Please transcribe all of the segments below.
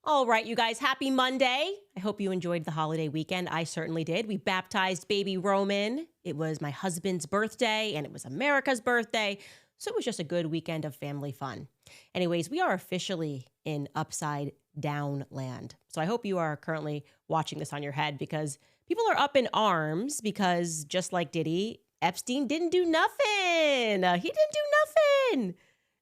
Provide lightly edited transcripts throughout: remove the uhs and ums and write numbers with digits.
All right, you guys, happy Monday. I hope you enjoyed the holiday weekend. I certainly did. We baptized baby Roman. It was my husband's birthday and it was America's birthday. So it was just a good weekend of family fun. Anyways, we are officially in upside down land. So I hope you are currently watching this on your head because people are up in arms because just like Diddy, Epstein didn't do nothing. He didn't do nothing.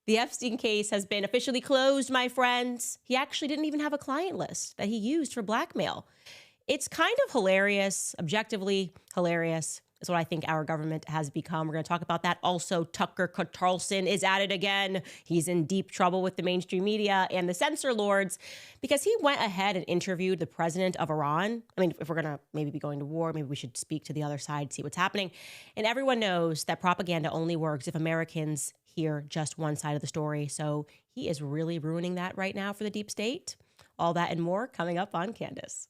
The Epstein case has been officially closed, my friends. He actually didn't even have a client list that he used for blackmail. It's kind of hilarious, objectively hilarious. Is what I think our government has become. We're going to talk about that. Also, Tucker Carlson is at it again. He's in deep trouble with the mainstream media and the censor lords because he went ahead and interviewed the president of Iran. I mean, if we're going to maybe be going to war, maybe we should speak to the other side, see what's happening. And everyone knows that propaganda only works if Americans hear just one side of the story. So he is really ruining that right now for the deep state. All that and more coming up on Candace.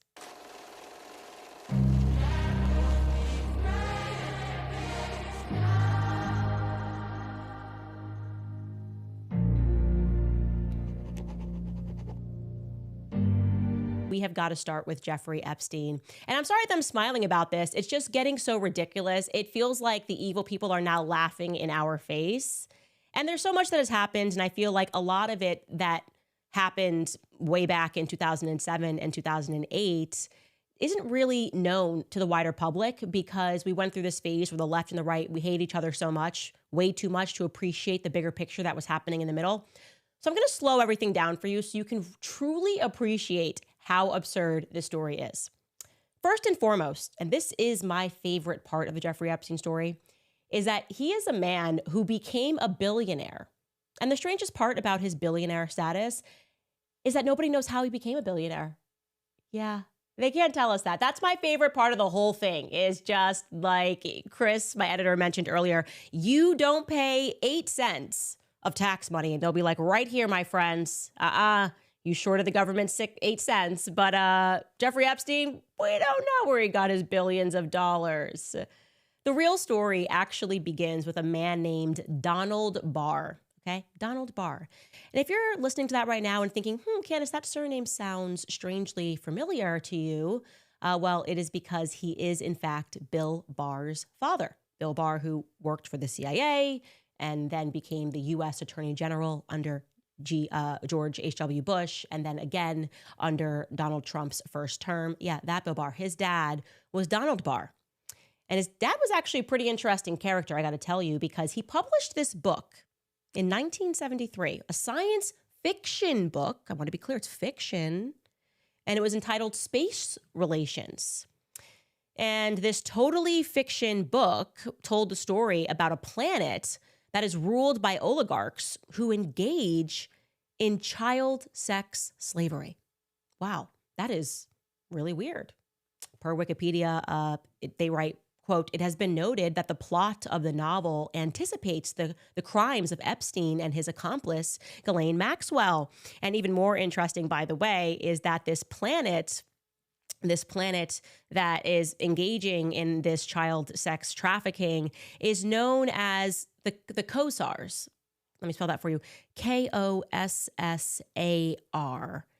We have got to start with Jeffrey Epstein. And I'm sorry that I'm smiling about this. It's just getting so ridiculous. It feels like the evil people are now laughing in our face. And there's so much that has happened. And I feel like a lot of it that happened way back in 2007 and 2008 isn't really known to the wider public because we went through this phase where the left and the right, we hate each other so much, way too much to appreciate the bigger picture that was happening in the middle. So I'm going to slow everything down for you so you can truly appreciate how absurd this story is. First and foremost, and this is my favorite part of the Jeffrey Epstein story, is that he is a man who became a billionaire. And the strangest part about his billionaire status is that nobody knows how he became a billionaire. Yeah, they can't tell us that. That's my favorite part of the whole thing is just like Chris, my editor, mentioned earlier, you don't pay 8 cents of tax money. And they'll be like, right here, my friends, you shorted the government 8 cents. But Jeffrey Epstein, we don't know where he got his billions of dollars. The real story actually begins with a man named Donald Barr. Okay, Donald Barr. And if you're listening to that right now and thinking, Candace, that surname sounds strangely familiar to you, well, it is because he is, in fact, Bill Barr's father. Bill Barr, who worked for the CIA and then became the U.S. Attorney General under George H.W. Bush, and then again under Donald Trump's first term. Yeah, that Bill Barr. His dad was Donald Barr. And his dad was actually a pretty interesting character, I got to tell you, because he published this book in 1973, a science fiction book. I want to be clear, it's fiction. And it was entitled Space Relations. And this totally fiction book told the story about a planet that is ruled by oligarchs who engage in child sex slavery. Wow, that is really weird. Per Wikipedia, they write, quote, it has been noted that the plot of the novel anticipates the crimes of Epstein and his accomplice, Ghislaine Maxwell. And even more interesting, by the way, is that this planet that is engaging in this child sex trafficking is known as the Kossars. Let me spell that for you. Kossar,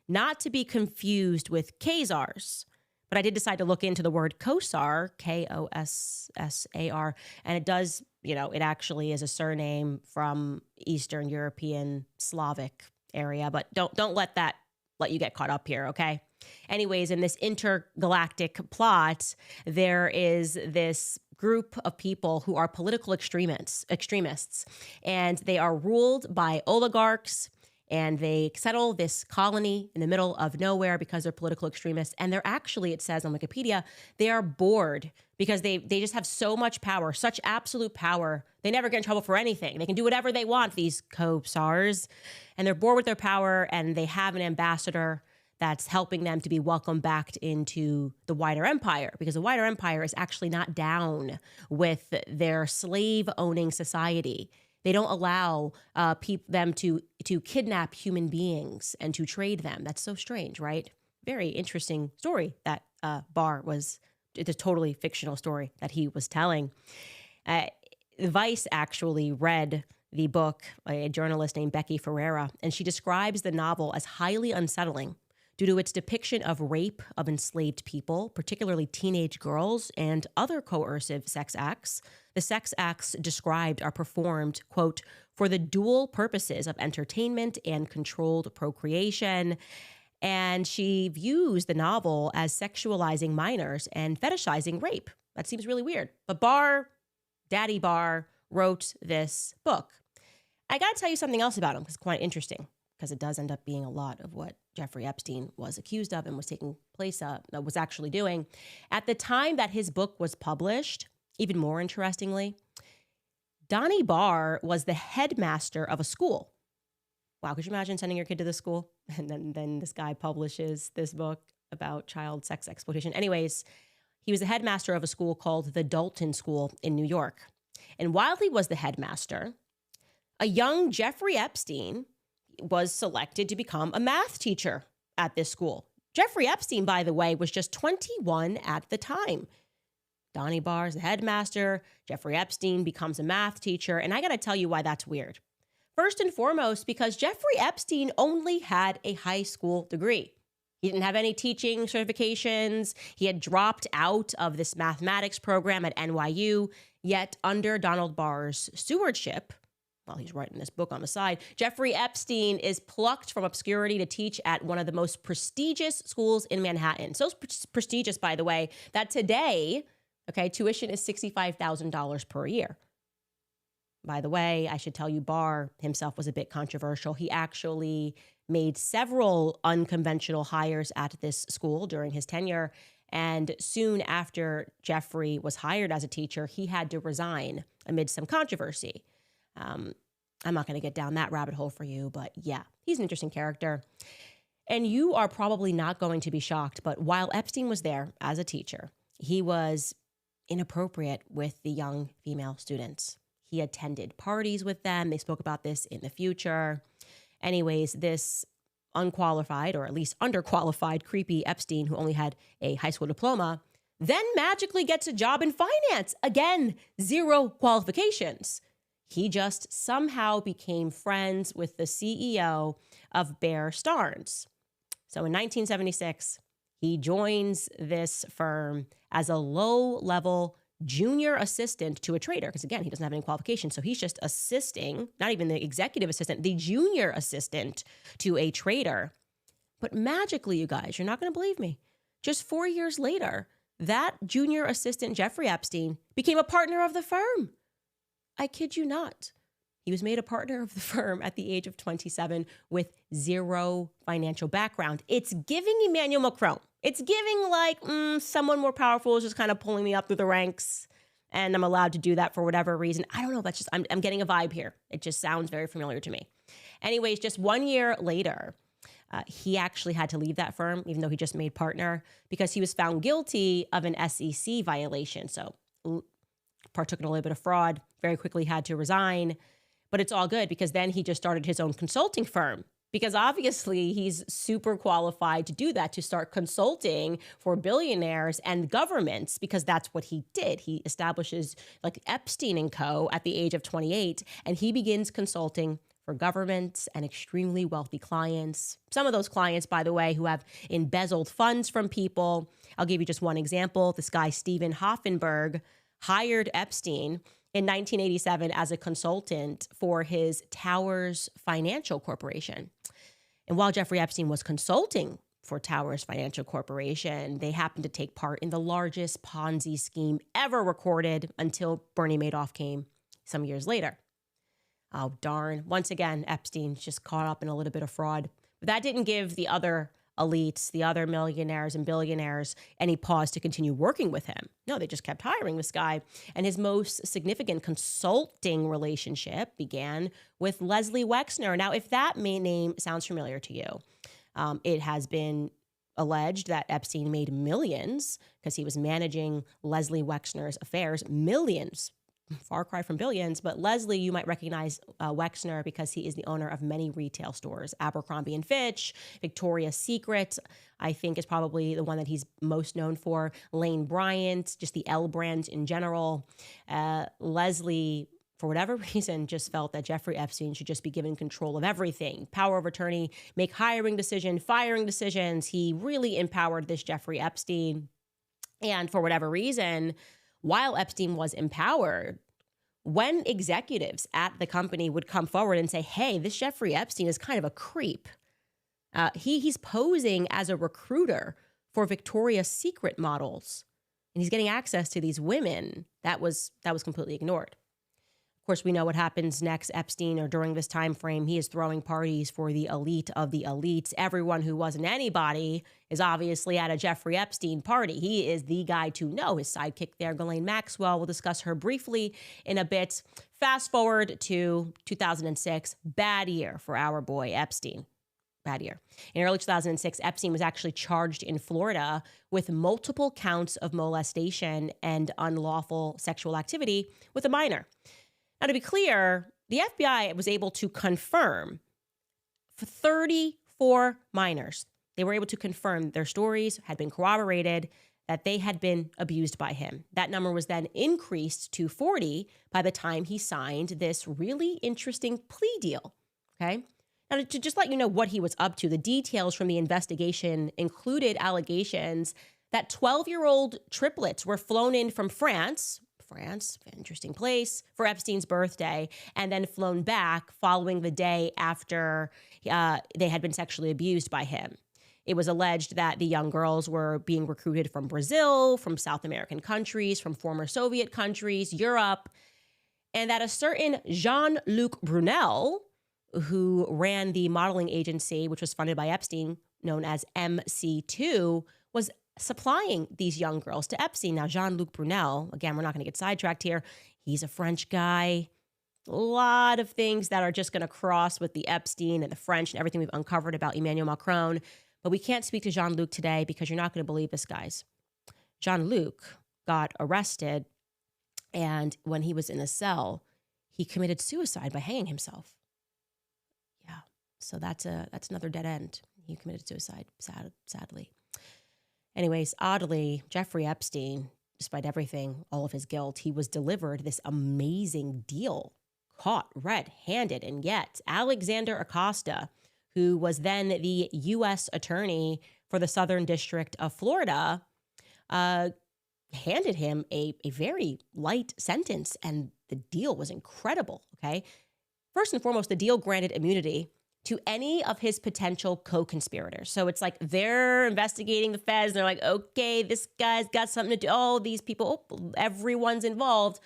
not to be confused with Khazars. But I did decide to look into the word Kossar, Kossar, and it does, it actually is a surname from Eastern European Slavic area. But don't let you get caught up here, okay? Anyways, in this intergalactic plot, there is this group of people who are political extremists, and they are ruled by oligarchs. And they settle this colony in the middle of nowhere because they're political extremists. And they're actually, it says on Wikipedia, they are bored because they just have so much power, such absolute power. They never get in trouble for anything. They can do whatever they want, these Kossars. And they're bored with their power, and they have an ambassador that's helping them to be welcomed back into the wider empire, because the wider empire is actually not down with their slave-owning society. They don't allow them to kidnap human beings and to trade them. That's so strange, right? Very interesting story that Barr was. It's a totally fictional story that he was telling. Vice actually read the book, a journalist named Becky Ferreira, and she describes the novel as highly unsettling due to its depiction of rape of enslaved people, particularly teenage girls, and other coercive sex acts. The sex acts described are performed, quote, for the dual purposes of entertainment and controlled procreation. And she views the novel as sexualizing minors and fetishizing rape. That seems really weird. But Daddy Barr, wrote this book. I got to tell you something else about him because it's quite interesting, because it does end up being a lot of what Jeffrey Epstein was accused of and was taking place was actually doing. At the time that his book was published, even more interestingly, Donnie Barr was the headmaster of a school. Wow, could you imagine sending your kid to the school and then this guy publishes this book about child sex exploitation? Anyways, he was the headmaster of a school called the Dalton School in New York. And while he was the headmaster, a young Jeffrey Epstein was selected to become a math teacher at this school. Jeffrey Epstein, by the way, was just 21 at the time. Donnie Barr's the headmaster. Jeffrey Epstein becomes a math teacher. And I got to tell you why that's weird. First and foremost, because Jeffrey Epstein only had a high school degree. He didn't have any teaching certifications. He had dropped out of this mathematics program at NYU. Yet under Donald Barr's stewardship, while he's writing this book on the side, Jeffrey Epstein is plucked from obscurity to teach at one of the most prestigious schools in Manhattan. So prestigious, by the way, that today, tuition is $65,000 per year. By the way, I should tell you, Barr himself was a bit controversial. He actually made several unconventional hires at this school during his tenure. And soon after Jeffrey was hired as a teacher, he had to resign amid some controversy. I'm not going to get down that rabbit hole for you, but yeah, he's an interesting character. And you are probably not going to be shocked, but while Epstein was there as a teacher, he was inappropriate with the young female students. He attended parties with them. They spoke about this in the future. Anyways, this unqualified, or at least underqualified, creepy Epstein, who only had a high school diploma, then magically gets a job in finance. Again, zero qualifications. He just somehow became friends with the CEO of Bear Stearns. So in 1976, he joins this firm as a low-level junior assistant to a trader, because again, he doesn't have any qualifications. So he's just assisting, not even the executive assistant, the junior assistant to a trader. But magically, you guys, you're not going to believe me. Just 4 years later, that junior assistant, Jeffrey Epstein, became a partner of the firm. I kid you not. He was made a partner of the firm at the age of 27 with zero financial background. It's giving Emmanuel Macron. It's giving like someone more powerful is just kind of pulling me up through the ranks, and I'm allowed to do that for whatever reason. I don't know. That's just, I'm getting a vibe here. It just sounds very familiar to me. Anyways, just 1 year later, he actually had to leave that firm, even though he just made partner, because he was found guilty of an SEC violation. So partook in a little bit of fraud, very quickly had to resign. But it's all good because then he just started his own consulting firm, because obviously he's super qualified to do that, to start consulting for billionaires and governments, because that's what he did. He establishes like Epstein and Co. at the age of 28, and he begins consulting for governments and extremely wealthy clients. Some of those clients, by the way, who have embezzled funds from people. I'll give you just one example. This guy, Stephen Hoffenberg, hired Epstein in 1987 as a consultant for his Towers Financial Corporation. And while Jeffrey Epstein was consulting for Towers Financial Corporation, they happened to take part in the largest Ponzi scheme ever recorded until Bernie Madoff came some years later. Oh, darn. Once again, Epstein's just caught up in a little bit of fraud. But that didn't give the other elites, the other millionaires and billionaires, any pause to continue working with him. No, they just kept hiring this guy. And his most significant consulting relationship began with Leslie Wexner. Now, if that name sounds familiar to you, it has been alleged that Epstein made millions because he was managing Leslie Wexner's affairs, millions. Far cry from billions, but Leslie, you might recognize Wexner because he is the owner of many retail stores. Abercrombie & Fitch, Victoria's Secret, I think is probably the one that he's most known for. Lane Bryant, just the L brand in general. Leslie, for whatever reason, just felt that Jeffrey Epstein should just be given control of everything. Power of attorney, make hiring decisions, firing decisions. He really empowered this Jeffrey Epstein. And for whatever reason, while Epstein was empowered, when executives at the company would come forward and say, hey, this Jeffrey Epstein is kind of a creep. He's posing as a recruiter for Victoria's Secret models, and he's getting access to these women. That was completely ignored. Of course, we know what happens next. Epstein, or during this time frame, he is throwing parties for the elite of the elites. Everyone who wasn't anybody is obviously at a Jeffrey Epstein party. He is the guy to know. His sidekick there, Ghislaine Maxwell, we'll discuss her briefly in a bit. Fast forward to 2006, bad year for our boy Epstein. Bad year. In early 2006, Epstein was actually charged in Florida with multiple counts of molestation and unlawful sexual activity with a minor. Now, to be clear, the FBI was able to confirm for 34 minors. They were able to confirm their stories had been corroborated, that they had been abused by him. That number was then increased to 40 by the time he signed this really interesting plea deal. Okay. Now, to just let you know what he was up to, the details from the investigation included allegations that 12-year-old triplets were flown in from France, interesting place, for Epstein's birthday, and then flown back following the day after they had been sexually abused by him. It was alleged that the young girls were being recruited from Brazil, from South American countries, from former Soviet countries, Europe, and that a certain Jean-Luc Brunel, who ran the modeling agency, which was funded by Epstein, known as MC2, was supplying these young girls to Epstein. Now, Jean-Luc Brunel, again, we're not going to get sidetracked here. He's a French guy. A lot of things that are just going to cross with the Epstein and the French and everything we've uncovered about Emmanuel Macron. But we can't speak to Jean-Luc today because you're not going to believe this, guys. Jean-Luc got arrested, and when he was in a cell, he committed suicide by hanging himself. Yeah, so that's another dead end. He committed suicide, sadly. Anyways, oddly, Jeffrey Epstein, despite everything, all of his guilt, he was delivered this amazing deal, caught red-handed. And yet, Alexander Acosta, who was then the U.S. attorney for the Southern District of Florida, handed him a very light sentence, and the deal was incredible, okay? First and foremost, the deal granted immunity to any of his potential co-conspirators. So it's like they're investigating the feds, and they're like, okay, this guy's got something to do. Oh, these people, everyone's involved.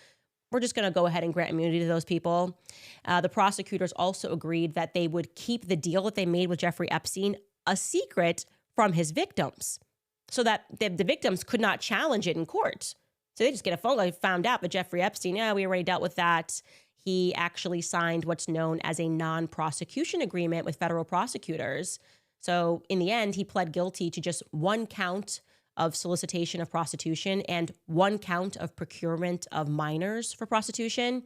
We're just going to go ahead and grant immunity to those people. The prosecutors also agreed that they would keep the deal that they made with Jeffrey Epstein a secret from his victims, so that the victims could not challenge it in court. So they just get a phone call. They found out that Jeffrey Epstein, yeah, we already dealt with that. He actually signed what's known as a non-prosecution agreement with federal prosecutors. So in the end, he pled guilty to just one count of solicitation of prostitution and one count of procurement of minors for prostitution.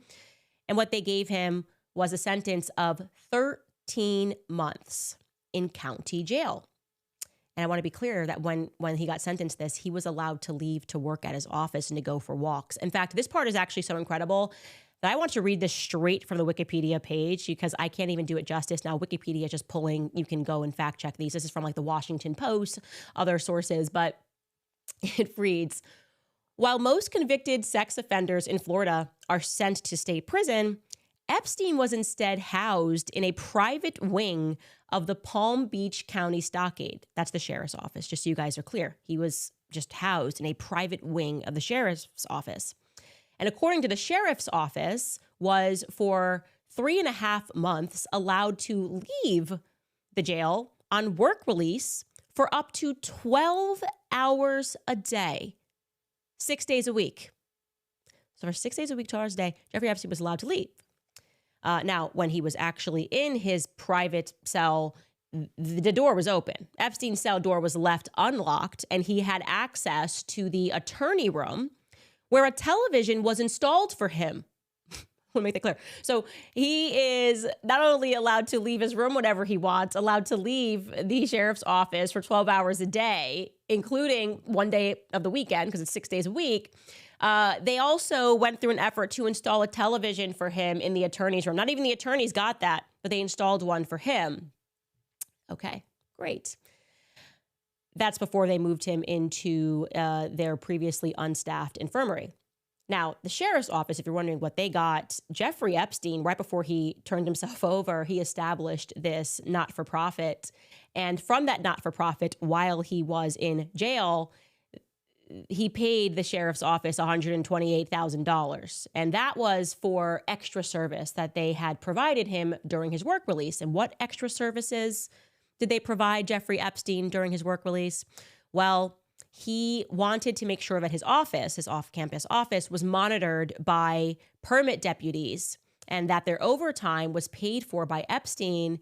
And what they gave him was a sentence of 13 months in county jail. And I want to be clear that when he got sentenced this, he was allowed to leave to work at his office and to go for walks. In fact, this part is actually so incredible that I want to read this straight from the Wikipedia page because I can't even do it justice. Now, Wikipedia is just pulling, you can go and fact check these. This is from like the Washington Post, other sources, but it reads, while most convicted sex offenders in Florida are sent to state prison, Epstein was instead housed in a private wing of the Palm Beach County Stockade. That's the sheriff's office, just so you guys are clear. He was just housed in a private wing of the sheriff's office. And according to the sheriff's office, was for 3.5 months allowed to leave the jail on work release for up to 12 hours a day, 6 days a week. So for 6 days a week, 2 hours a day, Jeffrey Epstein was allowed to leave. Now, when he was actually in his private cell, the door was open. Epstein's cell door was left unlocked, and he had access to the attorney room where a television was installed for him. Let me make that clear. So he is not only allowed to leave his room whenever he wants, allowed to leave the sheriff's office for 12 hours a day, including one day of the weekend, because it's 6 days a week. They also went through an effort to install a television for him in the attorney's room. Not even the attorneys got that, but they installed one for him. Okay, great. That's before they moved him into their previously unstaffed infirmary. Now, the sheriff's office, if you're wondering what they got, Jeffrey Epstein, right before he turned himself over, he established this not-for-profit. And from that not-for-profit, while he was in jail, he paid the sheriff's office $128,000. And that was for extra service that they had provided him during his work release. And what extra services did they provide Jeffrey Epstein during his work release? Well, he wanted to make sure that his office, his off-campus office, was monitored by permit deputies and that their overtime was paid for by Epstein.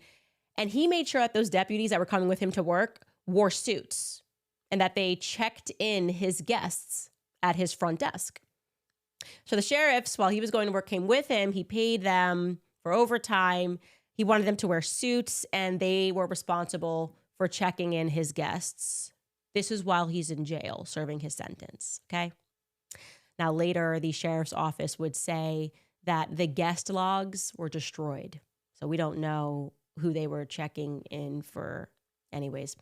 And he made sure that those deputies that were coming with him to work wore suits and that they checked in his guests at his front desk. So the sheriffs, while he was going to work, came with him. He paid them for overtime. He wanted them to wear suits, and they were responsible for checking in his guests. This is while he's in jail serving his sentence, okay? Now, later, the sheriff's office would say that the guest logs were destroyed. So we don't know who they were checking in for anyways.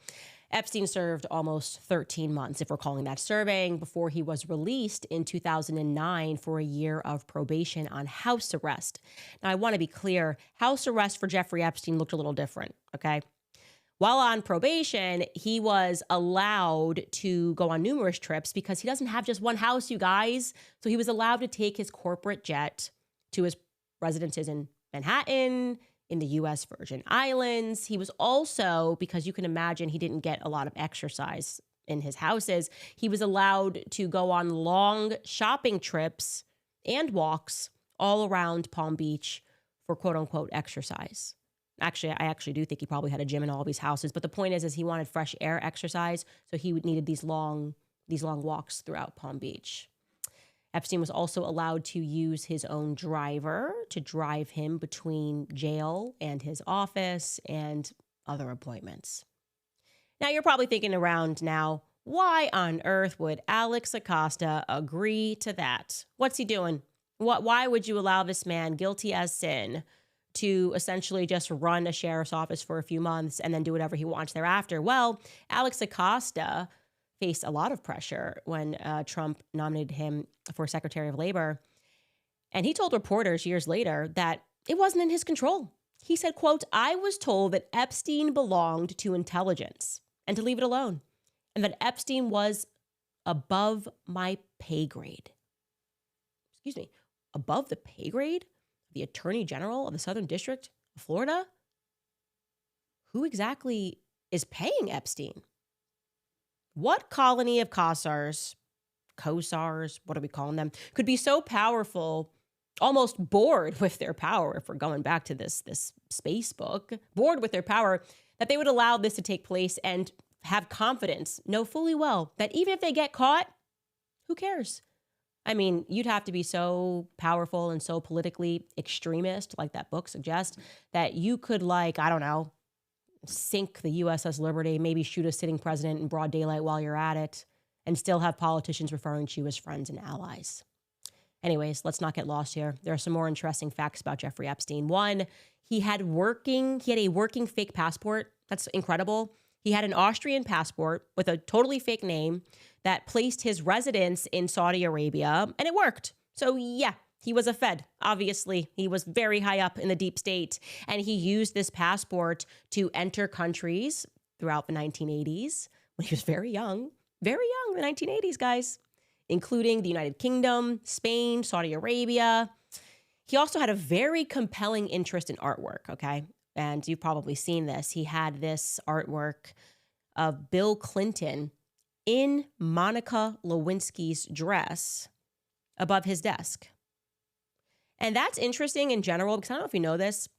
Epstein served almost 13 months, if we're calling that serving, before he was released in 2009 for a year of probation on house arrest. Now, I want to be clear, house arrest for Jeffrey Epstein looked a little different, okay? While on probation, he was allowed to go on numerous trips because he doesn't have just one house, you guys. So he was allowed to take his corporate jet to his residences in Manhattan, in the U.S. Virgin Islands. He was also, because you can imagine he didn't get a lot of exercise in his houses, he was allowed to go on long shopping trips and walks all around Palm Beach for quote unquote exercise. Actually, I actually do think he probably had a gym in all of his houses. But the point is he wanted fresh air exercise. So he needed these long walks throughout Palm Beach. Epstein was also allowed to use his own driver to drive him between jail and his office and other appointments. Now, you're probably thinking around now, why on earth would Alex Acosta agree to that? What's he doing? Why would you allow this man guilty as sin to essentially just run a sheriff's office for a few months and then do whatever he wants thereafter? Well, Alex Acosta faced a lot of pressure when Trump nominated him for Secretary of Labor. And he told reporters years later that it wasn't in his control. He said, quote, "I was told that Epstein belonged to intelligence and to leave it alone, and that Epstein was above my pay grade." Excuse me, above the pay grade? The Attorney General of the Southern District of Florida? Who exactly is paying Epstein? What colony of COSARs, what are we calling them, could be so powerful, almost bored with their power, if we're going back to this space book, bored with their power, that they would allow this to take place and have confidence, know fully well that even if they get caught, who cares? I mean, you'd have to be so powerful and so politically extremist, like that book suggests, that you could, like, I don't know, sink the USS Liberty, maybe shoot a sitting president in broad daylight while you're at it, and still have politicians referring to you as friends and allies. Anyways, let's not get lost here. There are some more interesting facts about Jeffrey Epstein. One, he had a working fake passport. That's incredible. He had an Austrian passport with a totally fake name that placed his residence in Saudi Arabia, and it worked. So yeah, he was a Fed. Obviously, he was very high up in the deep state, and he used this passport to enter countries throughout the 1980s when he was very young, the 1980s, guys, including the United Kingdom, Spain, Saudi Arabia. He also had a very compelling interest in artwork, okay? And you've probably seen this. He had this artwork of Bill Clinton in Monica Lewinsky's dress above his desk. And that's interesting in general, because I don't know if you know this,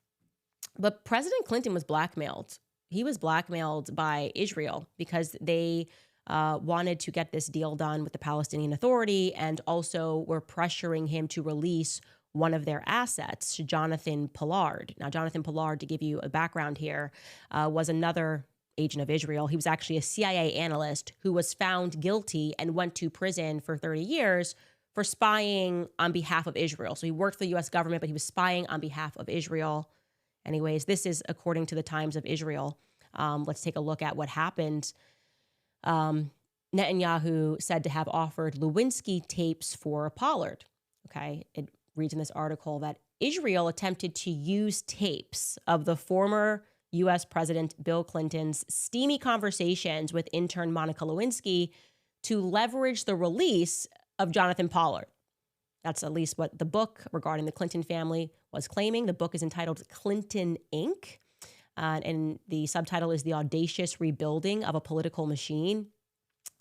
but President Clinton was blackmailed. He was blackmailed by Israel because they wanted to get this deal done with the Palestinian Authority, and also were pressuring him to release one of their assets, Jonathan Pollard. Now, Jonathan Pollard, to give you a background here, was another agent of Israel. He was actually a CIA analyst who was found guilty and went to prison for 30 years for spying on behalf of Israel. So he worked for the U.S. government, but he was spying on behalf of Israel. Anyways, this is according to the Times of Israel. Let's take a look at what happened. Netanyahu said to have offered Lewinsky tapes for Pollard. Okay, it reads in this article that Israel attempted to use tapes of the former U.S. President Bill Clinton's steamy conversations with intern Monica Lewinsky to leverage the release of Jonathan Pollard. That's at least what the book regarding the Clinton family was claiming. The book is entitled Clinton Inc., and the subtitle is The Audacious Rebuilding of a Political Machine.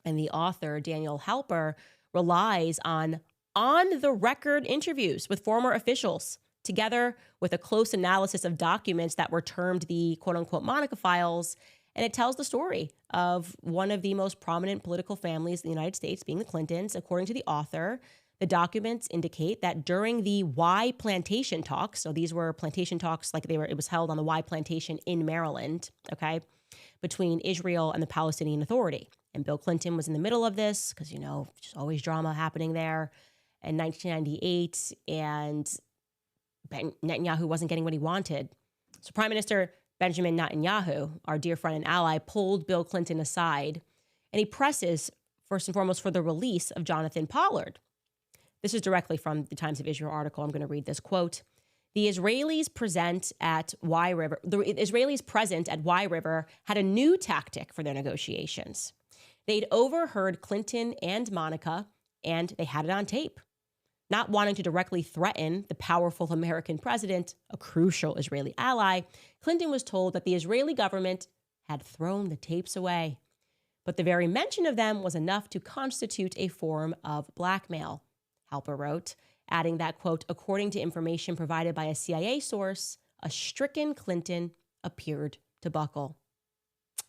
And the author, Daniel Halper, relies on the-record interviews with former officials, together with a close analysis of documents that were termed the quote-unquote Monica files. And it tells the story of one of the most prominent political families in the United States, being the Clintons. According to the author, the documents indicate that during the Y plantation talks, so these were plantation talks it was held on the Y plantation in Maryland, okay, between Israel and the Palestinian Authority. And Bill Clinton was in the middle of this because, just always drama happening there in 1998. And Netanyahu wasn't getting what he wanted. So Prime Minister Benjamin Netanyahu, our dear friend and ally, pulled Bill Clinton aside, and he presses, first and foremost, for the release of Jonathan Pollard. This is directly from the Times of Israel article. I'm going to read this quote. The Israelis present at Y River had a new tactic for their negotiations. They'd overheard Clinton and Monica, and they had it on tape. Not wanting to directly threaten the powerful American president, a crucial Israeli ally, Clinton was told that the Israeli government had thrown the tapes away. But the very mention of them was enough to constitute a form of blackmail, Halper wrote, adding that, quote, according to information provided by a CIA source, a stricken Clinton appeared to buckle.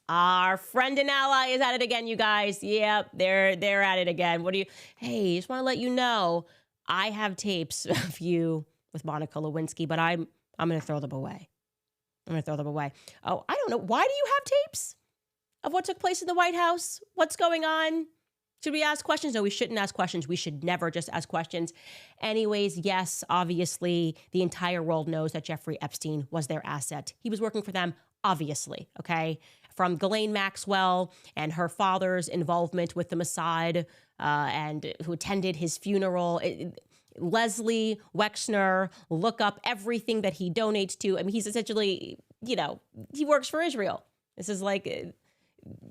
Our friend and ally is at it again, you guys. Yep, they're at it again. Hey, just want to let you know, I have tapes of you with Monica Lewinsky, but I'm going to throw them away. Oh, I don't know. Why do you have tapes of what took place in the White House? What's going on? Should we ask questions? No, we shouldn't ask questions. We should never just ask questions. Anyways, yes, obviously, the entire world knows that Jeffrey Epstein was their asset. He was working for them, obviously, okay? From Ghislaine Maxwell and her father's involvement with the Mossad and who attended his funeral. Leslie Wexner, look up everything that he donates to. I mean, he's essentially, he works for Israel. This is like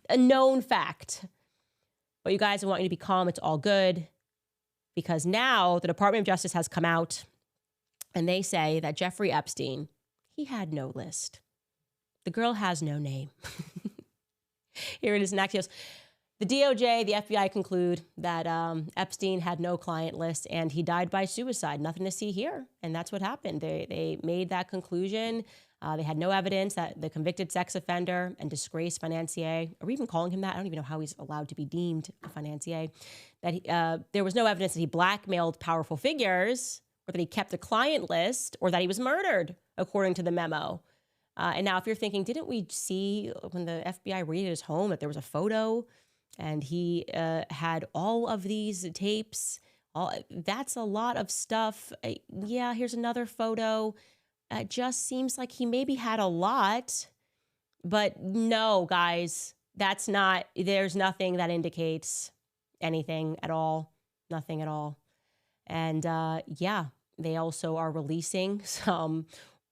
a known fact. But you guys, I want you to be calm. It's all good. Because now the Department of Justice has come out and they say that Jeffrey Epstein, he had no list. The girl has no name. Here it is in Axios. The DOJ, the FBI conclude that Epstein had no client list and he died by suicide. Nothing to see here. And that's what happened. They made that conclusion. They had no evidence that the convicted sex offender and disgraced financier, are we even calling him that? I don't even know how he's allowed to be deemed a financier. That there was no evidence that he blackmailed powerful figures or that he kept a client list or that he was murdered, according to the memo. And now if you're thinking, didn't we see when the FBI raided his home that there was a photo and he had all of these tapes? That's a lot of stuff. Yeah, here's another photo. It just seems like he maybe had a lot, but no, guys, there's nothing that indicates anything at all. Nothing at all. And they also are releasing some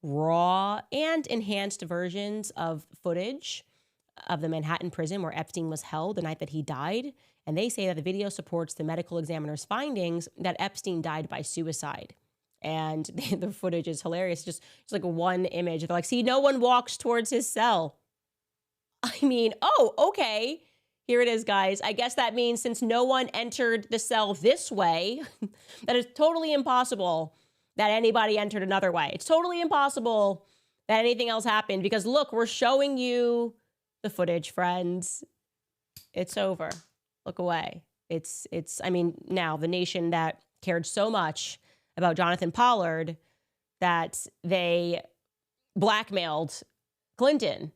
raw and enhanced versions of footage of the Manhattan prison where Epstein was held the night that he died. And they say that the video supports the medical examiner's findings that Epstein died by suicide. And the footage is hilarious. Just like one image. They're like, see, no one walks towards his cell. I mean, oh, okay. Here it is, guys. I guess that means since no one entered the cell this way, that it's totally impossible that anybody entered another way. It's totally impossible that anything else happened because look, we're showing you the footage, friends. It's over. Look away. I mean, now the nation that cared so much about Jonathan Pollard that they blackmailed Clinton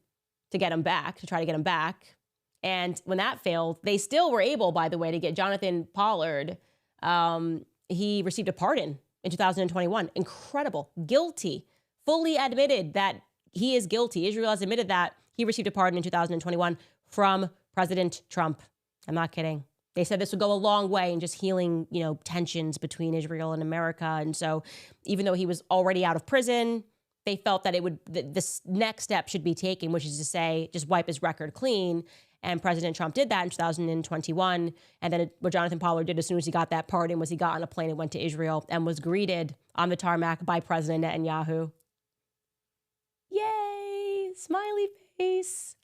to get him back, to try to get him back. And when that failed, they still were able, by the way, to get Jonathan Pollard he received a pardon in 2021. Incredible. Guilty. Fully admitted that he is guilty. Israel has admitted that he received a pardon in 2021 from President Trump. I'm not kidding. They said this would go a long way in just healing, tensions between Israel and America. And so even though he was already out of prison, they felt that this next step should be taken, which is to say, just wipe his record clean. And President Trump did that in 2021. And then what Jonathan Pollard did as soon as he got that pardon was he got on a plane and went to Israel and was greeted on the tarmac by President Netanyahu. Yay! Smiley face.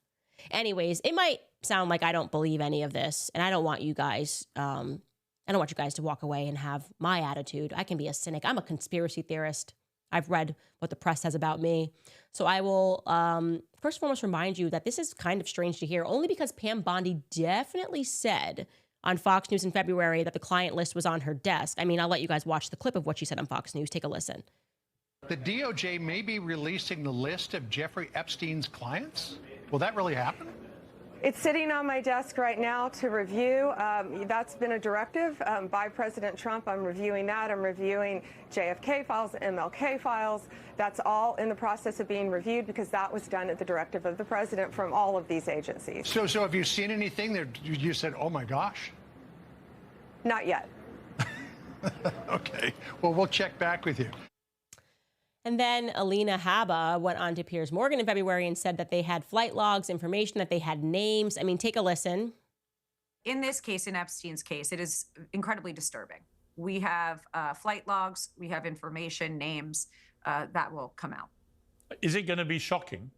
Anyways, it might sound like I don't believe any of this, and I don't want you guys to walk away and have my attitude. I can be a cynic. I'm a conspiracy theorist. I've read what the press says about me. So I will first and foremost remind you that this is kind of strange to hear, only because Pam Bondi definitely said on Fox News in February that the client list was on her desk. I mean, I'll let you guys watch the clip of what she said on Fox News. Take a listen. The DOJ may be releasing the list of Jeffrey Epstein's clients. Will that really happen? It's sitting on my desk right now to review. That's been a directive by President Trump. I'm reviewing that. I'm reviewing JFK files, MLK files. That's all in the process of being reviewed because that was done at the directive of the president from all of these agencies. So have you seen anything that you said, oh my gosh? Not yet. Okay. Well, we'll check back with you. And then Alina Habba went on to Piers Morgan in February and said that they had flight logs, information, that they had names. I mean, take a listen. In this case, in Epstein's case, it is incredibly disturbing. We have flight logs, we have information, names that will come out. Is it going to be shocking?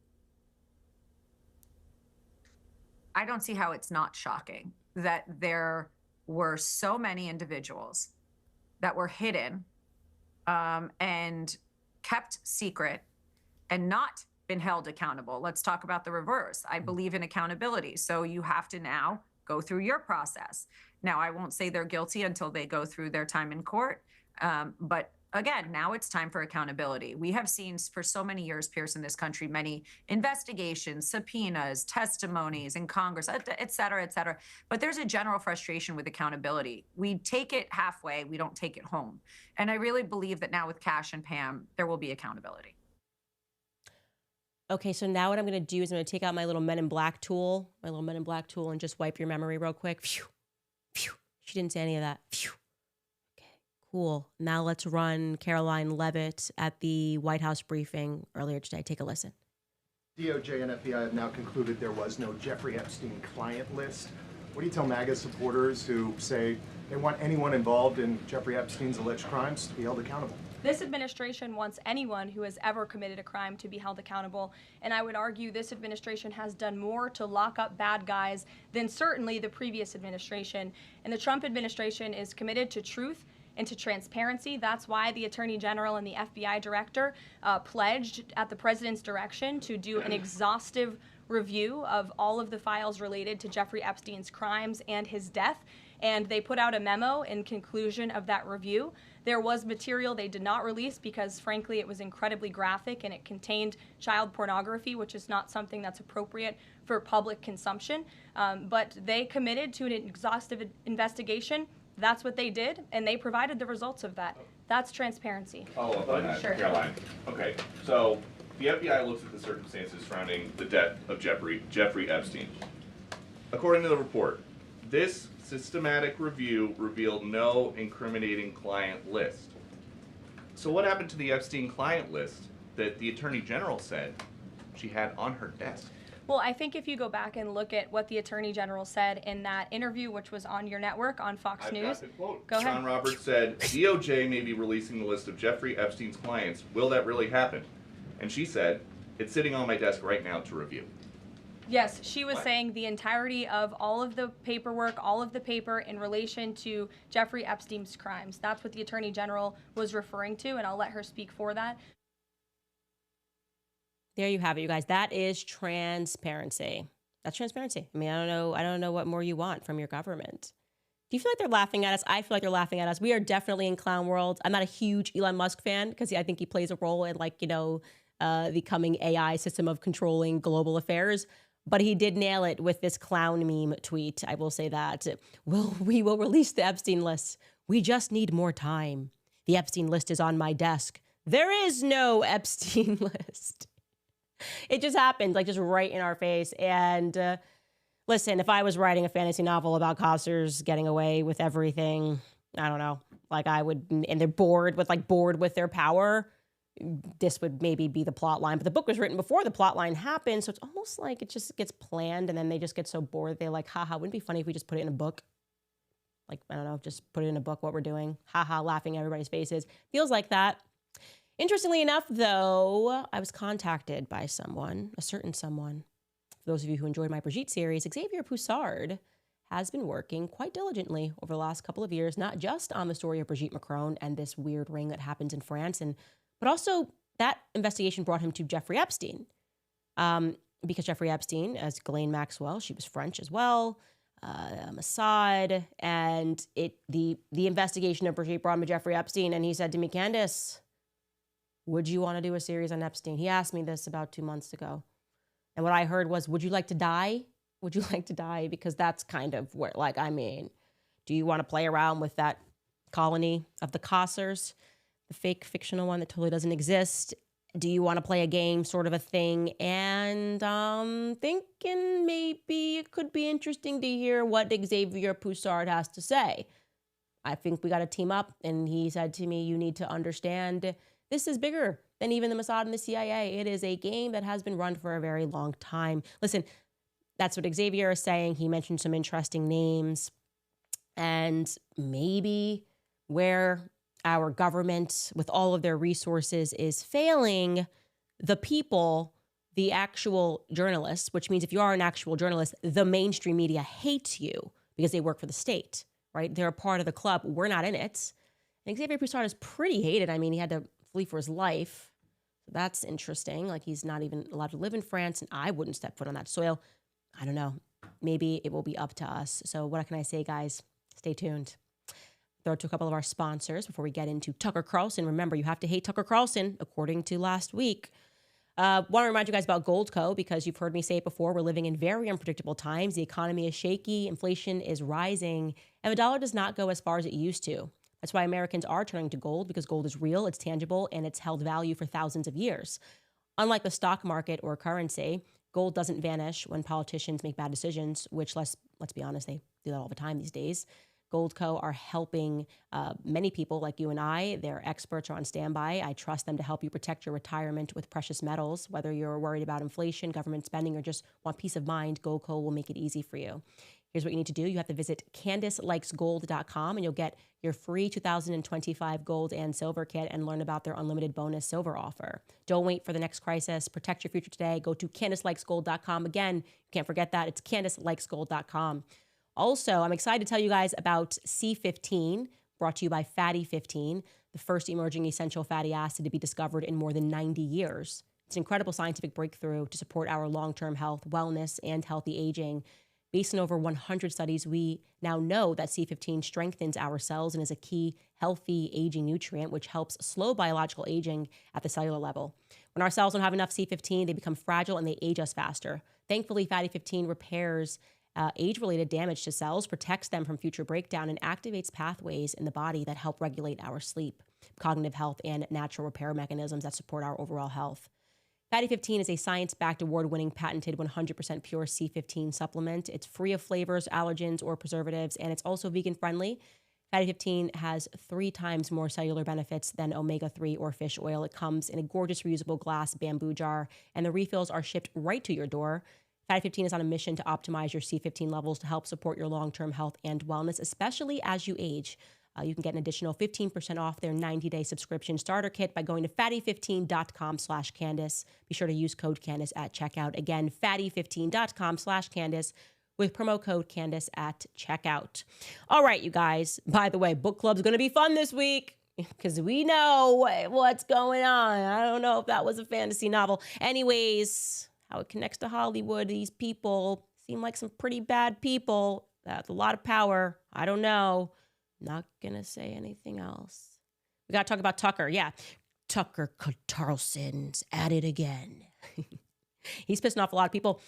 I don't see how it's not shocking that there were so many individuals that were hidden and kept secret and not been held accountable. Let's talk about the reverse. I believe in accountability. So you have to now go through your process. Now, I won't say they're guilty until they go through their time in court. But again, now it's time for accountability. We have seen for so many years, Pierce, in this country, many investigations, subpoenas, testimonies in Congress, et cetera, et cetera. But there's a general frustration with accountability. We take it halfway, we don't take it home. And I really believe that now with Cash and Pam, there will be accountability. Okay, so now what I'm going to do is I'm going to take out my little Men in Black tool, and just wipe your memory real quick. Phew, phew. She didn't say any of that. Phew. Cool. Now let's run Caroline Leavitt at the White House briefing earlier today. Take a listen. DOJ and FBI have now concluded there was no Jeffrey Epstein client list. What do you tell MAGA supporters who say they want anyone involved in Jeffrey Epstein's alleged crimes to be held accountable? This administration wants anyone who has ever committed a crime to be held accountable, and I would argue this administration has done more to lock up bad guys than certainly the previous administration. And the Trump administration is committed to truth and to transparency. That's why the Attorney General and the FBI Director pledged at the President's direction to do an exhaustive review of all of the files related to Jeffrey Epstein's crimes and his death. And they put out a memo in conclusion of that review. There was material they did not release because, frankly, it was incredibly graphic and it contained child pornography, which is not something that's appropriate for public consumption. But they committed to an exhaustive investigation. That's what they did, and they provided the results of that. That's transparency. Follow up on that, Sure. Caroline. Okay, so the FBI looks at the circumstances surrounding the death of Jeffrey Epstein. According to the report, this systematic review revealed no incriminating client list. So what happened to the Epstein client list that the Attorney General said she had on her desk? Well, I think if you go back and look at what the Attorney General said in that interview, which was on your network on Fox News. Got the quote. Go ahead. John Roberts said, DOJ may be releasing the list of Jeffrey Epstein's clients. Will that really happen? And she said, it's sitting on my desk right now to review. Yes, she was saying the entirety of all of the paperwork, all of the paper in relation to Jeffrey Epstein's crimes. That's what the Attorney General was referring to, and I'll let her speak for that. There you have it, you guys. That is transparency. That's transparency. I mean, I don't know what more you want from your government. Do you feel like they're laughing at us? I feel like they're laughing at us. We are definitely in clown world. I'm not a huge Elon Musk fan because I think he plays a role in the coming AI system of controlling global affairs. But he did nail it with this clown meme tweet. I will say that. We will release the Epstein list. We just need more time. The Epstein list is on my desk. There is no Epstein list. It just happened, like just right in our face. And listen, if I was writing a fantasy novel about costers getting away with everything, I don't know, like I would, and they're bored with their power, this would maybe be the plot line. But the book was written before the plot line happened, so it's almost like it just gets planned, and then they just get so bored. They're like, haha, wouldn't it be funny if we just put it in a book? Like, I don't know, just put it in a book, what we're doing. Haha, laughing at everybody's faces. Feels like that. Interestingly enough, though, I was contacted by someone, a certain someone. For those of you who enjoyed my Brigitte series, Xavier Poussard has been working quite diligently over the last couple of years, not just on the story of Brigitte Macron and this weird ring that happens in France, but also that investigation brought him to Jeffrey Epstein. Because Jeffrey Epstein, as Ghislaine Maxwell, she was French as well, Mossad, and the investigation of Brigitte brought him to Jeffrey Epstein, and he said to me, Candace, would you want to do a series on Epstein? He asked me this about 2 months ago. And what I heard was, would you like to die? Would you like to die? Because that's kind of where, like, I mean, do you want to play around with that colony of the Cossers, the fake fictional one that totally doesn't exist? Do you want to play a game sort of a thing? And thinking maybe it could be interesting to hear what Xavier Poussard has to say. I think we got to team up. And he said to me, you need to understand this is bigger than even the Mossad and the CIA. It is a game that has been run for a very long time. Listen, that's what Xavier is saying. He mentioned some interesting names. And maybe where our government, with all of their resources, is failing the people, the actual journalists, which means if you are an actual journalist, the mainstream media hates you because they work for the state, right? They're a part of the club. We're not in it. And Xavier Poussard is pretty hated. I mean, he had to flee for his life. So that's interesting. Like, he's not even allowed to live in France, and I wouldn't step foot on that soil. I don't know. Maybe it will be up to us. So what can I say, guys? Stay tuned. Throw to a couple of our sponsors before we get into Tucker Carlson. Remember, you have to hate Tucker Carlson, according to last week. Want to remind you guys about Goldco, because you've heard me say it before. We're living in very unpredictable times. The economy is shaky, inflation is rising, and the dollar does not go as far as it used to. That's why Americans are turning to gold, because gold is real, it's tangible, and it's held value for thousands of years. Unlike the stock market or currency, gold doesn't vanish when politicians make bad decisions, which, let's be honest, they do that all the time these days. Goldco are helping many people like you and I. Their experts are on standby. I trust them to help you protect your retirement with precious metals. Whether you're worried about inflation, government spending, or just want peace of mind, Goldco will make it easy for you. Here's what you need to do. You have to visit CandaceLikesGold.com, and you'll get your free 2025 gold and silver kit and learn about their unlimited bonus silver offer. Don't wait for the next crisis. Protect your future today. Go to CandaceLikesGold.com. Again, you can't forget that. It's CandaceLikesGold.com. Also, I'm excited to tell you guys about C15, brought to you by Fatty 15, the first emerging essential fatty acid to be discovered in more than 90 years. It's an incredible scientific breakthrough to support our long-term health, wellness, and healthy aging. Based on over 100 studies, we now know that C15 strengthens our cells and is a key healthy aging nutrient, which helps slow biological aging at the cellular level. When our cells don't have enough C15, they become fragile and they age us faster. Thankfully, Fatty 15 repairs age-related damage to cells, protects them from future breakdown, and activates pathways in the body that help regulate our sleep, cognitive health, and natural repair mechanisms that support our overall health. Fatty 15 is a science-backed, award-winning, patented 100% pure C15 supplement. It's free of flavors, allergens, or preservatives, and it's also vegan-friendly. Fatty 15 has 3 times more cellular benefits than omega-3 or fish oil. It comes in a gorgeous reusable glass bamboo jar, and the refills are shipped right to your door. Fatty 15 is on a mission to optimize your C15 levels to help support your long-term health and wellness, especially as you age. You can get an additional 15% off their 90-day subscription starter kit by going to fatty15.com/Candace. Be sure to use code Candace at checkout. Again, fatty15.com/Candace with promo code Candace at checkout. All right, you guys. By the way, book club's going to be fun this week because we know what's going on. I don't know if that was a fantasy novel. Anyways, how it connects to Hollywood, these people seem like some pretty bad people with a lot of power. I don't know. Not gonna say anything else. We gotta talk about Tucker. Yeah, Tucker Carlson's at it again. He's pissing off a lot of people.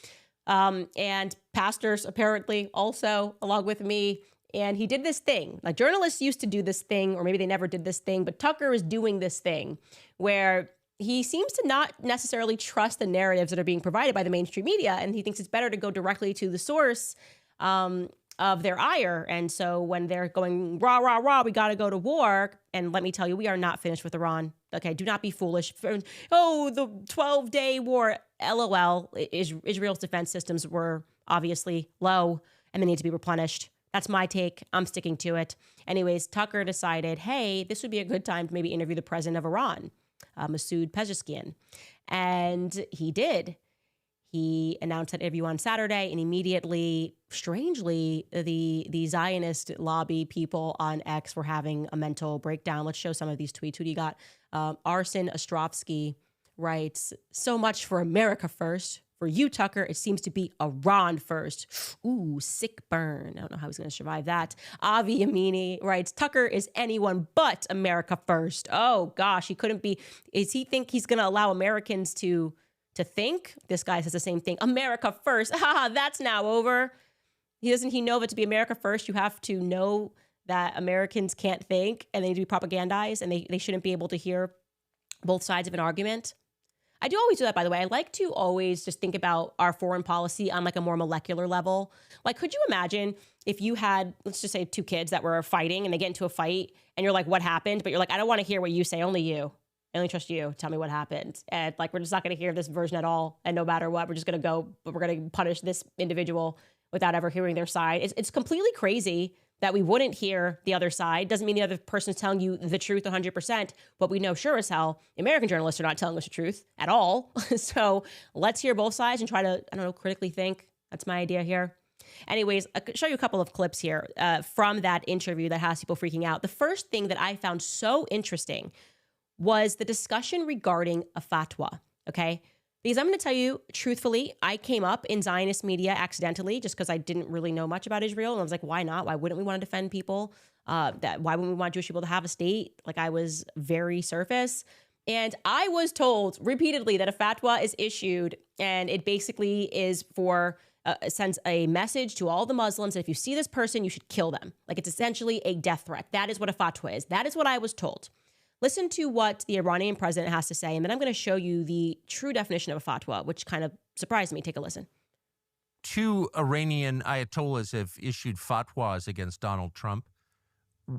And pastors, apparently, also, along with me. And he did this thing. Like journalists used to do this thing, or maybe they never did this thing, but Tucker is doing this thing where he seems to not necessarily trust the narratives that are being provided by the mainstream media. And he thinks it's better to go directly to the source of their ire. And so when they're going, rah, rah, rah, we got to go to war. And let me tell you, we are not finished with Iran. Okay, do not be foolish. Oh, the 12-day war, LOL. Israel's defense systems were obviously low and they need to be replenished. That's my take. I'm sticking to it. Anyways, Tucker decided, hey, this would be a good time to maybe interview the president of Iran, Masoud Pezeshkian. And he did. He announced that interview on Saturday, and immediately, strangely, the Zionist lobby people on X were having a mental breakdown. Let's show some of these tweets. Who do you got? Arsen Ostrovsky writes, so much for America first. For you, Tucker, it seems to be Iran first. Ooh, sick burn. I don't know how he's going to survive that. Avi Amini writes, Tucker is anyone but America first. Oh, gosh, he couldn't be. Is he think he's going to allow Americans to think? This guy says the same thing. America first. Ha, that's now over. Doesn't he know that to be America first, you have to know that Americans can't think and they need to be propagandized and they shouldn't be able to hear both sides of an argument? I do always do that, by the way. I like to always just think about our foreign policy on like a more molecular level. Like, could you imagine if you had, let's just say, two kids that were fighting and they get into a fight and you're like, what happened? But you're like, I don't want to hear what you say, only you. I only trust you. Tell me what happened. And like, we're just not going to hear this version at all. And no matter what, we're just going to go, but we're going to punish this individual without ever hearing their side. It's completely crazy that we wouldn't hear the other side. Doesn't mean the other person's telling you the truth 100%, but we know sure as hell American journalists are not telling us the truth at all. So let's hear both sides and try to, I don't know, critically think. That's my idea here. Anyways, I'll show you a couple of clips here from that interview that has people freaking out. The first thing that I found so interesting was the discussion regarding a fatwa, okay? Because I'm going to tell you, truthfully, I came up in Zionist media accidentally just because I didn't really know much about Israel. And I was like, why not? Why wouldn't we want to defend people? Why wouldn't we want Jewish people to have a state? Like, I was very surface. And I was told repeatedly that a fatwa is issued and it basically is for, sends a message to all the Muslims that if you see this person, you should kill them. Like, it's essentially a death threat. That is what a fatwa is. That is what I was told. Listen to what the Iranian president has to say, and then I'm going to show you the true definition of a fatwa, which kind of surprised me. Take a listen. 2 Iranian ayatollahs have issued fatwas against Donald Trump.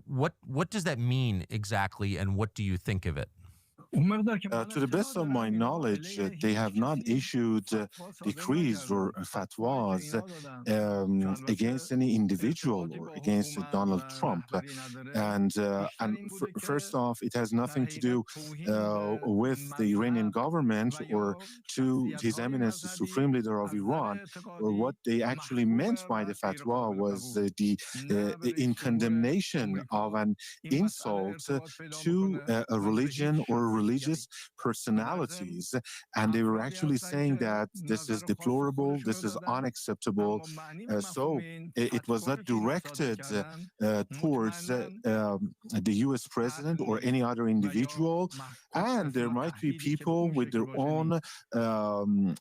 What does that mean exactly, and what do you think of it? To the best of my knowledge, they have not issued decrees or fatwas against any individual or against Donald Trump. And first off, it has nothing to do with the Iranian government or to His Eminence, the Supreme Leader of Iran. Or what they actually meant by the fatwa was in condemnation of an insult to a religion or religious personalities, and they were actually saying that this is deplorable, this is unacceptable. So it was not directed towards the U.S. president or any other individual, and there might be people with their own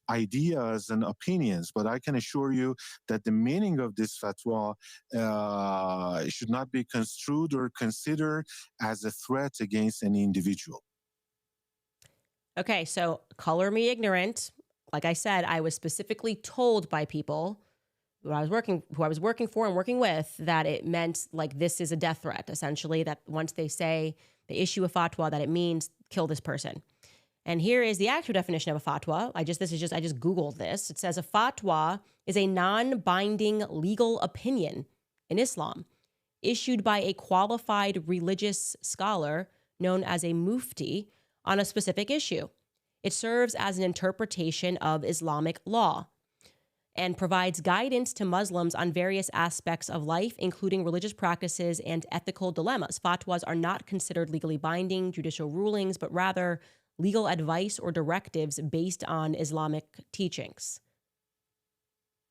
ideas and opinions, but I can assure you that the meaning of this fatwa should not be construed or considered as a threat against any individual. Okay, so color me ignorant. Like I said, I was specifically told by people who I was working for and working with that it meant like this is a death threat, essentially, that once they say they issue a fatwa that it means kill this person. And here is the actual definition of a fatwa. I just Googled this. It says a fatwa is a non-binding legal opinion in Islam issued by a qualified religious scholar known as a mufti on a specific issue. It serves as an interpretation of Islamic law and provides guidance to Muslims on various aspects of life, including religious practices and ethical dilemmas. Fatwas are not considered legally binding judicial rulings, but rather legal advice or directives based on Islamic teachings.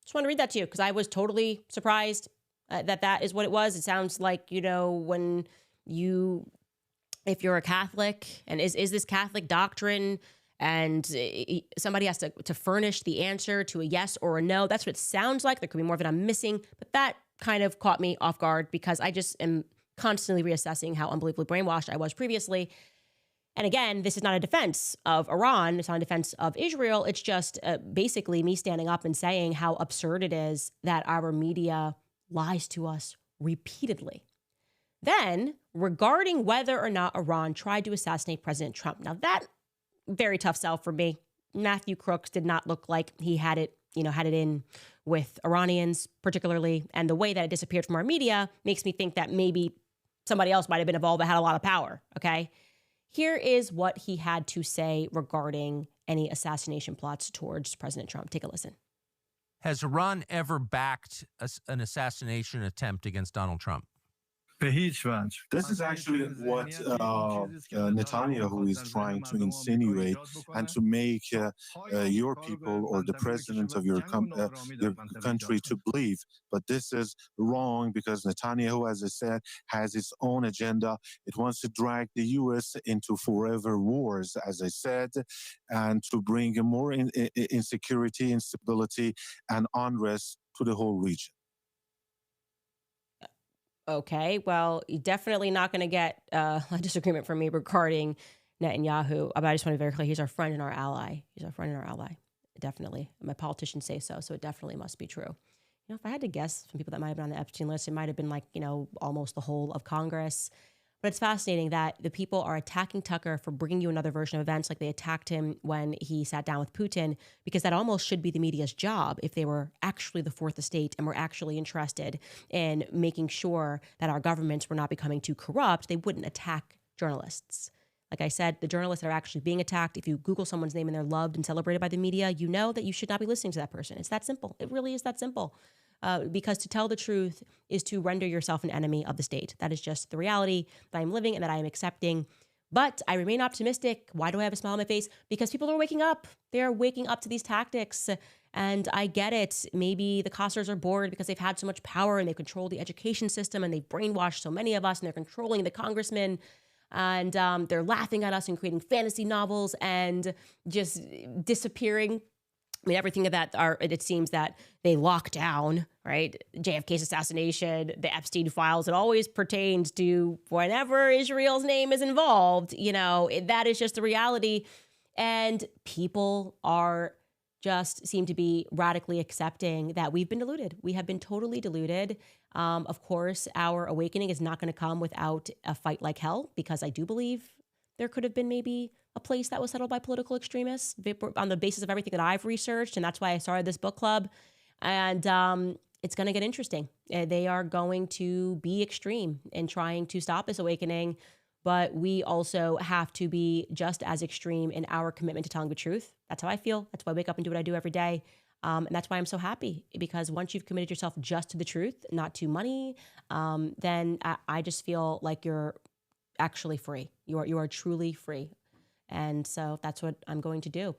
Just want to read that to you because I was totally surprised that is what it was. It sounds like, when if you're a Catholic and is this Catholic doctrine and somebody has to furnish the answer to a yes or a no. That's what it sounds like. There could be more of it I'm missing, but that kind of caught me off guard because I just am constantly reassessing how unbelievably brainwashed I was previously. And again, this is not a defense of Iran. It's not a defense of Israel. It's just basically me standing up and saying how absurd it is that our media lies to us repeatedly. Then, regarding whether or not Iran tried to assassinate President Trump. Now, that very tough sell for me. Matthew Crooks did not look like he had it in with Iranians particularly. And the way that it disappeared from our media makes me think that maybe somebody else might have been involved that had a lot of power, okay? Here is what he had to say regarding any assassination plots towards President Trump. Take a listen. Has Iran ever backed an assassination attempt against Donald Trump? This is actually what Netanyahu is trying to insinuate and to make your people or the president of your country to believe. But this is wrong because Netanyahu, as I said, has its own agenda. It wants to drag the U.S. into forever wars, as I said, and to bring more insecurity, instability, and unrest to the whole region. Okay, well, you're definitely not going to get a disagreement from me regarding Netanyahu. But I just want to be very clear. He's our friend and our ally. He's our friend and our ally. Definitely. My politicians say so, so it definitely must be true. If I had to guess some people that might have been on the Epstein list, it might have been almost the whole of Congress. But it's fascinating that the people are attacking Tucker for bringing you another version of events like they attacked him when he sat down with Putin, because that almost should be the media's job if they were actually the fourth estate and were actually interested in making sure that our governments were not becoming too corrupt. They wouldn't attack journalists. Like I said, the journalists that are actually being attacked, if you Google someone's name and they're loved and celebrated by the media, you know that you should not be listening to that person. It's that simple. It really is that simple. Because to tell the truth is to render yourself an enemy of the state. That is just the reality that I'm living and that I am accepting. But I remain optimistic. Why do I have a smile on my face? Because people are waking up. They are waking up to these tactics. And I get it. Maybe the Costers are bored because they've had so much power and they control the education system and they've brainwashed so many of us and they're controlling the congressmen. And they're laughing at us and creating fantasy novels and just disappearing. I mean, everything of that it seems that they lock down, right? JFK's assassination, the Epstein files, it always pertains to whenever Israel's name is involved. That is just the reality. And people seem to be radically accepting that we've been deluded. We have been totally deluded. Of course, our awakening is not going to come without a fight like hell, because I do believe there could have been maybe a place that was settled by political extremists on the basis of everything that I've researched. And that's why I started this book club. And it's going to get interesting. They are going to be extreme in trying to stop this awakening. But we also have to be just as extreme in our commitment to telling the truth. That's how I feel. That's why I wake up and do what I do every day. And that's why I'm so happy, because once you've committed yourself just to the truth, not to money, then I just feel like you're actually free. You are truly free. And so that's what I'm going to do.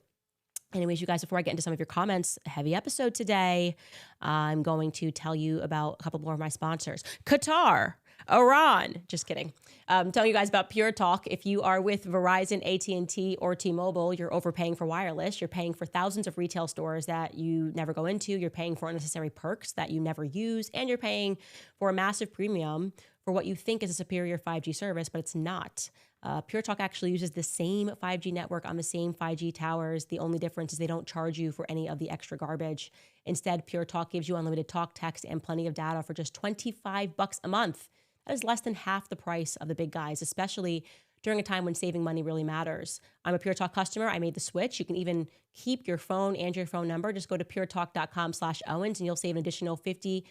Anyways, you guys, before I get into some of your comments, heavy episode today. I'm going to tell you about a couple more of my sponsors. Qatar, Iran, just kidding. I'm telling you guys about PureTalk. If you are with Verizon, AT&T, or T-Mobile, you're overpaying for wireless. You're paying for thousands of retail stores that you never go into. You're paying for unnecessary perks that you never use. And you're paying for a massive premium for what you think is a superior 5G service, but it's not. PureTalk actually uses the same 5G network on the same 5G towers. The only difference is they don't charge you for any of the extra garbage. Instead, PureTalk gives you unlimited talk, text, and plenty of data for just $25 a month. That is less than half the price of the big guys, especially during a time when saving money really matters. I'm a PureTalk customer. I made the switch. You can even keep your phone and your phone number. Just go to puretalk.com/Owens and you'll save an additional 50%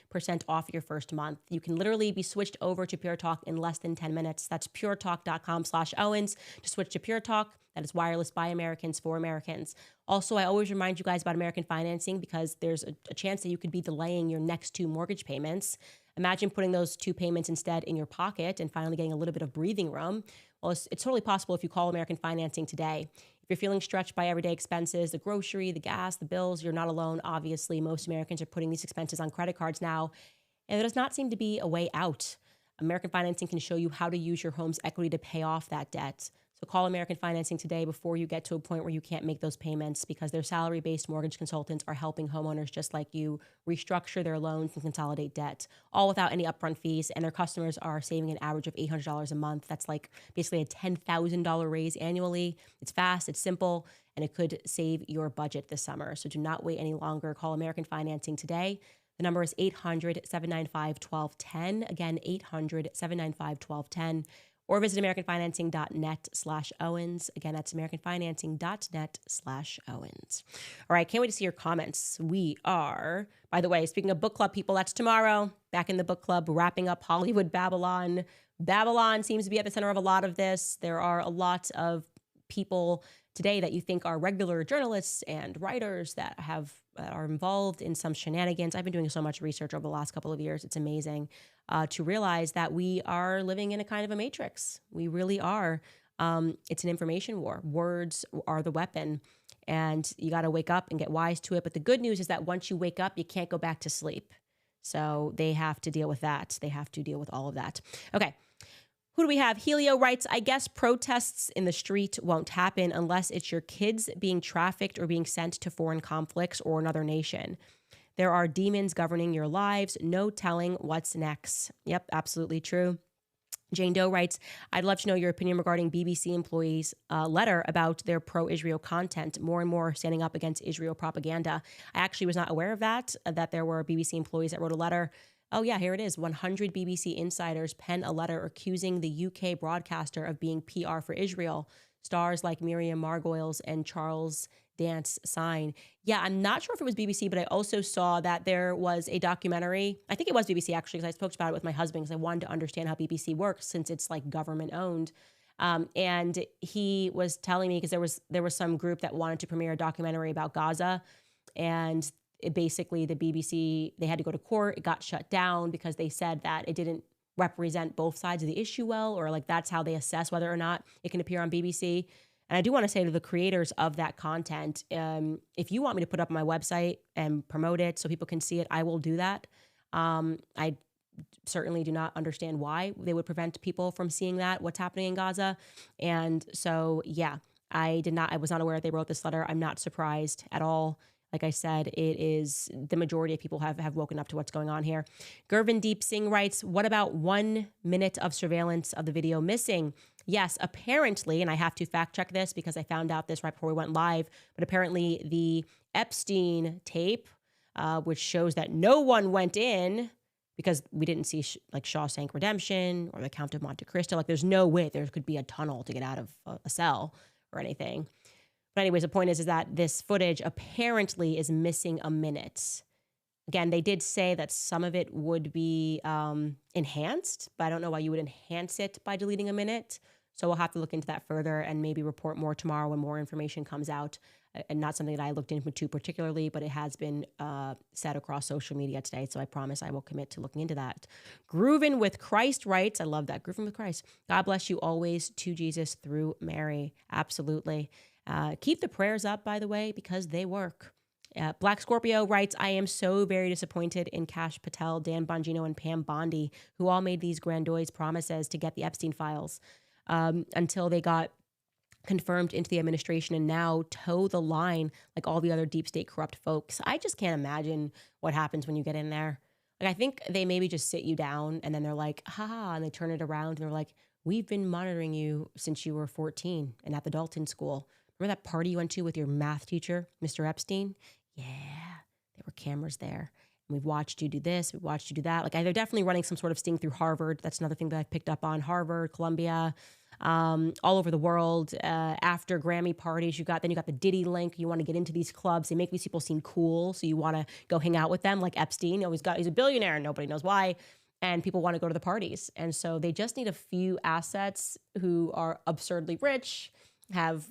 off your first month. You can literally be switched over to PureTalk in less than 10 minutes. That's puretalk.com/Owens to switch to PureTalk. That is wireless by Americans for Americans. Also, I always remind you guys about American financing, because there's a chance that you could be delaying your next 2 mortgage payments. Imagine putting those 2 payments instead in your pocket and finally getting a little bit of breathing room. Well, it's totally possible if you call American Financing today. If you're feeling stretched by everyday expenses, the grocery, the gas, the bills, you're not alone. Obviously, most Americans are putting these expenses on credit cards now, and there does not seem to be a way out. American Financing can show you how to use your home's equity to pay off that debt. So call American Financing today before you get to a point where you can't make those payments, because their salary-based mortgage consultants are helping homeowners just like you restructure their loans and consolidate debt, all without any upfront fees. And their customers are saving an average of $800 a month. That's like basically a $10,000 raise annually. It's fast, it's simple, and it could save your budget this summer. So do not wait any longer. Call American Financing today. The number is 800-795-1210. Again, 800-795-1210. Or visit AmericanFinancing.net/Owens. Again, that's AmericanFinancing.net/Owens. All right, can't wait to see your comments. We are, by the way, speaking of book club people, that's tomorrow. Back in the book club, wrapping up Hollywood Babylon. Babylon seems to be at the center of a lot of this. There are a lot of people today that you think are regular journalists and writers that are involved in some shenanigans. I've been doing so much research over the last couple of years. It's amazing to realize that we are living in a kind of a matrix. We really are. It's an information war. Words are the weapon, and you got to wake up and get wise to it. But the good news is that once you wake up, you can't go back to sleep. So they have to deal with that. They have to deal with all of that. Okay. Who do we have? Helio writes, I guess protests in the street won't happen unless it's your kids being trafficked or being sent to foreign conflicts or another nation. There are demons governing your lives. No telling what's next. Yep, absolutely true. Jane Doe writes, I'd love to know your opinion regarding BBC employees' letter about their pro-Israel content, more and more standing up against Israel propaganda. I actually was not aware of that there were BBC employees that wrote a letter. Oh, yeah, here it is. 100 BBC insiders pen a letter accusing the UK broadcaster of being PR for Israel. Stars like Miriam Margolyes and Charles Dance sign. Yeah, I'm not sure if it was BBC, but I also saw that there was a documentary. I think it was BBC, actually, because I spoke about it with my husband because I wanted to understand how BBC works since it's like government owned. And he was telling me, because there was some group that wanted to premiere a documentary about Gaza, and basically the BBC, they had to go to court. It got shut down because they said that it didn't represent both sides of the issue well, or like that's how they assess whether or not it can appear on BBC. And I do want to say to the creators of that content, if you want me to put up on my website and promote it so people can see it, I will do that. I certainly do not understand why they would prevent people from seeing that, what's happening in Gaza. And so, yeah, I was not aware they wrote this letter. I'm not surprised at all. Like I said, it is the majority of people have woken up to what's going on here. Gurvandeep Singh writes, what about 1 minute of surveillance of the video missing? Yes, apparently, and I have to fact check this because I found out this right before we went live, but apparently the Epstein tape, which shows that no one went in, because we didn't see like Shawshank Redemption or the Count of Monte Cristo. Like there's no way there could be a tunnel to get out of a cell or anything. But anyways, the point is that this footage apparently is missing a minute. Again, they did say that some of it would be enhanced, but I don't know why you would enhance it by deleting a minute. So we'll have to look into that further and maybe report more tomorrow when more information comes out. And not something that I looked into particularly, but it has been said across social media today. So I promise I will commit to looking into that. Groovin with Christ writes, I love that. Groovin with Christ. God bless you always, to Jesus through Mary. Absolutely. Keep the prayers up, by the way, because they work. Black Scorpio writes, I am so very disappointed in Kash Patel, Dan Bongino, and Pam Bondi, who all made these grandiose promises to get the Epstein files until they got confirmed into the administration and now toe the line like all the other deep state corrupt folks. I just can't imagine what happens when you get in there. Like, I think they maybe just sit you down and then they're like, haha, and they turn it around and they're like, we've been monitoring you since you were 14 and at the Dalton School. Remember that party you went to with your math teacher, Mr. Epstein? Yeah, there were cameras there. And we've watched you do this, we've watched you do that. Like, they're definitely running some sort of sting through Harvard. That's another thing that I've picked up on. Harvard, Columbia, all over the world. After Grammy parties, you got the Diddy link. You want to get into these clubs. They make these people seem cool, so you want to go hang out with them. Like Epstein, he's a billionaire, and nobody knows why. And people want to go to the parties. And so they just need a few assets who are absurdly rich, have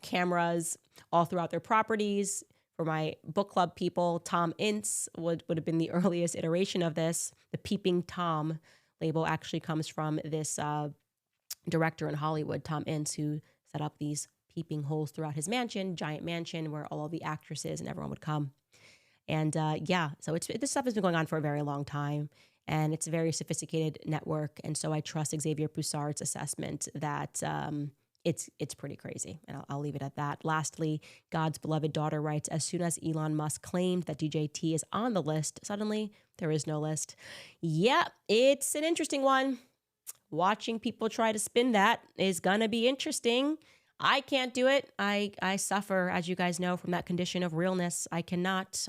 cameras all throughout their properties. For my book club people, Tom Ince would have been the earliest iteration of this. The Peeping Tom label actually comes from this director in Hollywood, Tom Ince, who set up these peeping holes throughout his mansion, giant mansion, where all of the actresses and everyone would come. And so this stuff has been going on for a very long time. And it's a very sophisticated network. And so I trust Xavier Poussard's assessment that it's pretty crazy. And I'll leave it at that. Lastly, God's beloved daughter writes, as soon as Elon Musk claimed that DJT is on the list, suddenly there is no list. Yeah, it's an interesting one. Watching people try to spin that is going to be interesting. I can't do it. I suffer, as you guys know, from that condition of realness. I cannot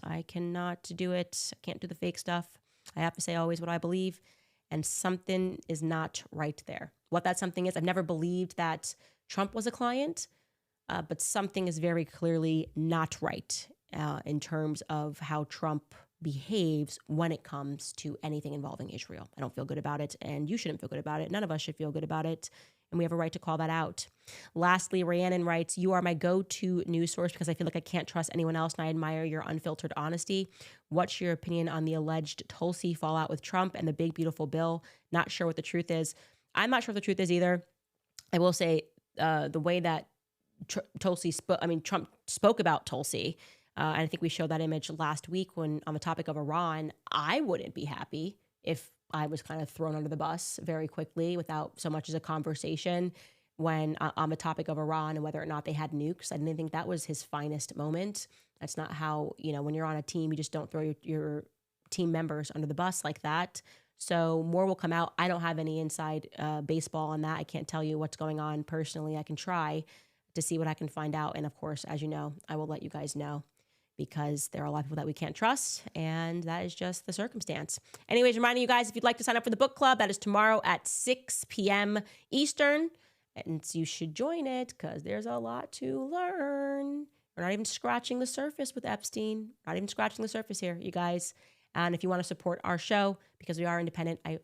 do it. I can't do the fake stuff. I have to say always what I believe, and something is not right there. What that something is, I've never believed that Trump was a client, but something is very clearly not right in terms of how Trump behaves when it comes to anything involving Israel. I don't feel good about it, and you shouldn't feel good about it. None of us should feel good about it, and we have a right to call that out. Lastly, Rhiannon writes, you are my go-to news source because I feel like I can't trust anyone else, and I admire your unfiltered honesty. What's your opinion on the alleged Tulsi fallout with Trump and the big, beautiful bill? Not sure what the truth is. I'm not sure what the truth is either. I will say the way that Trump spoke about Tulsi, and I think we showed that image last week when on the topic of Iran, I wouldn't be happy if I was kind of thrown under the bus very quickly without so much as a conversation when on the topic of Iran and whether or not they had nukes. I didn't think that was his finest moment. That's not how, when you're on a team, you just don't throw your team members under the bus like that. So more will come out. I don't have any inside baseball on that. I can't tell you what's going on personally. I can try to see what I can find out. And of course, as you know, I will let you guys know, because there are a lot of people that we can't trust, and that is just the circumstance. Anyways, reminding you guys, if you'd like to sign up for the book club, that is tomorrow at 6 p.m. Eastern, and you should join it because there's a lot to learn. We're not even scratching the surface with Epstein. Not even scratching the surface here, you guys. And if you want to support our show, because we are independent, I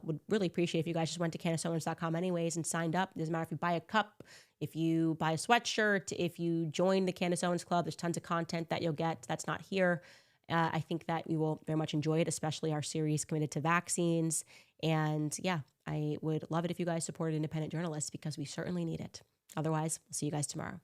would really appreciate if you guys just went to CandaceOwens.com anyways and signed up. It doesn't matter if you buy a cup, if you buy a sweatshirt, if you join the Candace Owens Club, there's tons of content that you'll get that's not here. I think that you will very much enjoy it, especially our series committed to vaccines. And yeah, I would love it if you guys supported independent journalists because we certainly need it. Otherwise, we'll see you guys tomorrow.